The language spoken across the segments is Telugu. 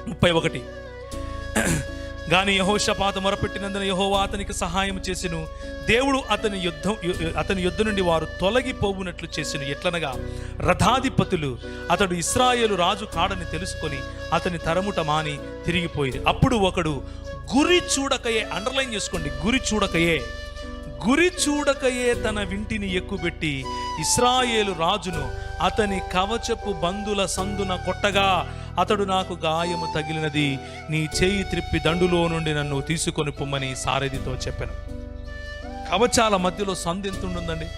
31. గాని యెహోషాపాతు మొరపెట్టినందున యెహోవా అతనికి సహాయం చేసెను. దేవుడు అతని యుద్ధ నుండి వారు తొలగిపోవునట్లు చేసెను. ఎట్లనగా రథాధిపతులు అతడు ఇశ్రాయేలు రాజు కాడని తెలుసుకొని అతని తరముట మాని తిరిగిపోయి. అప్పుడు ఒకడు గురి చూడకయే, అండర్లైన్ చేసుకోండి, గురి చూడకయే తన వింటిని ఎక్కుబెట్టి ఇశ్రాయేలు రాజును అతని కవచపు బందుల సందున కొట్టగా అతడు నాకు గాయము తగిలినది, నీ చేయి త్రిప్పి దండులో నుండి నన్ను తీసుకొని పొమ్మని సారథితో చెప్పాను. కవచాల మధ్యలో సందు ఎంత ఉంటుందండి?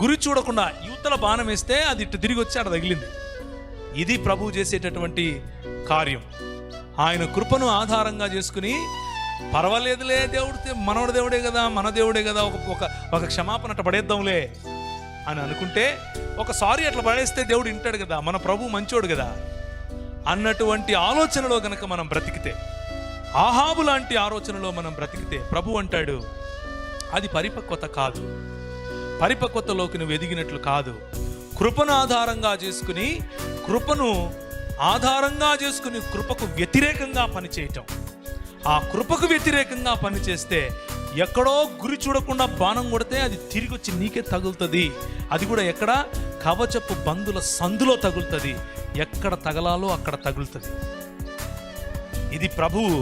గురి చూడకుండా యువతల బాణం వేస్తే అది ఇటు తిరిగి వచ్చి అక్కడ తగిలింది. ఇది ప్రభువు చేసేటటువంటి కార్యం. ఆయన కృపను ఆధారంగా చేసుకుని పర్వాలేదులే, దేవుడు మనోడు దేవుడే కదా, మన దేవుడే కదా, ఒక క్షమాపణ అట్లా పడేద్దాంలే అని అనుకుంటే, ఒకసారి అట్లా పడేస్తే దేవుడు వింటాడు కదా, మన ప్రభు మంచోడు కదా అన్నటువంటి ఆలోచనలో గనక మనం బ్రతికితే, ఆహాబు లాంటి ఆలోచనలో మనం బ్రతికితే, ప్రభు అంటాడు అది పరిపక్వత కాదు, పరిపక్వతలోకి నువ్వు ఎదిగినట్లు కాదు. కృపను ఆధారంగా చేసుకుని కృపకు వ్యతిరేకంగా పనిచేయటం, ఆ కృపకు వ్యతిరేకంగా పనిచేస్తే ఎక్కడో గురి చూడకుండా బాణం కొడితే అది తిరిగి వచ్చి నీకే తగులుతుంది. అది కూడా ఎక్కడ? కవచపు బందుల సందులో తగులుతుంది. ఎక్కడ తగలాలో అక్కడ తగులుతుంది. ఇది ప్రభువు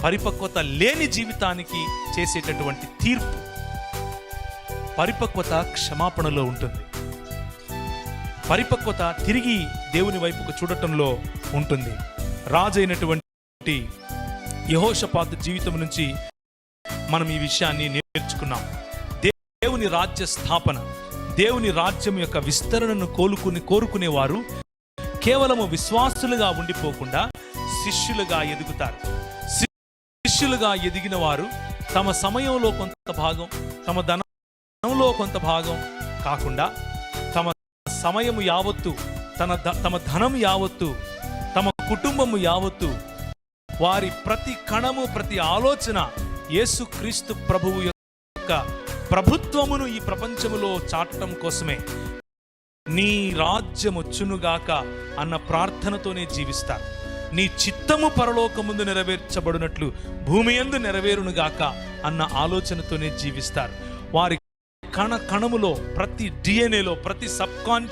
పరిపక్వత లేని జీవితానికి చేసేటటువంటి తీర్పు. పరిపక్వత క్షమాపణలో ఉంటుంది. పరిపక్వత తిరిగి దేవుని వైపుకు చూడటంలో ఉంటుంది. రాజైనటువంటి యెహోషాపాతు జీవితం నుంచి మనం ఈ విషయాన్ని నేర్చుకున్నాం. దేవుని రాజ్య స్థాపన, దేవుని రాజ్యం యొక్క విస్తరణను కోరుకునేవారు కేవలము విశ్వాసులుగా ఉండిపోకుండా శిష్యులుగా ఎదుగుతారు. శిష్యులుగా ఎదిగిన వారు తమ సమయంలో కొంత భాగం, తమ ధనంలో కొంత భాగం కాకుండా తమ సమయము యావత్తు, తమ ధనం యావత్తు, తమ కుటుంబము యావత్తు, వారి ప్రతి కణము, ప్రతి ఆలోచన యేసుక్రీస్తు ప్రభువు యొక్క ప్రభుత్వమును ఈ ప్రపంచములో చాటడం కోసమే, నీ రాజ్యమొచ్చునుగాక అన్న ప్రార్థనతోనే జీవిస్తారు. నీ చిత్తము పరలోకముందు నెరవేర్చబడినట్లు భూమి యందు నెరవేరునుగాక అన్న ఆలోచనతోనే జీవిస్తారు. వారి కణములో, ప్రతి డిఎన్ఏలో, ప్రతి సబ్కాన్షియస్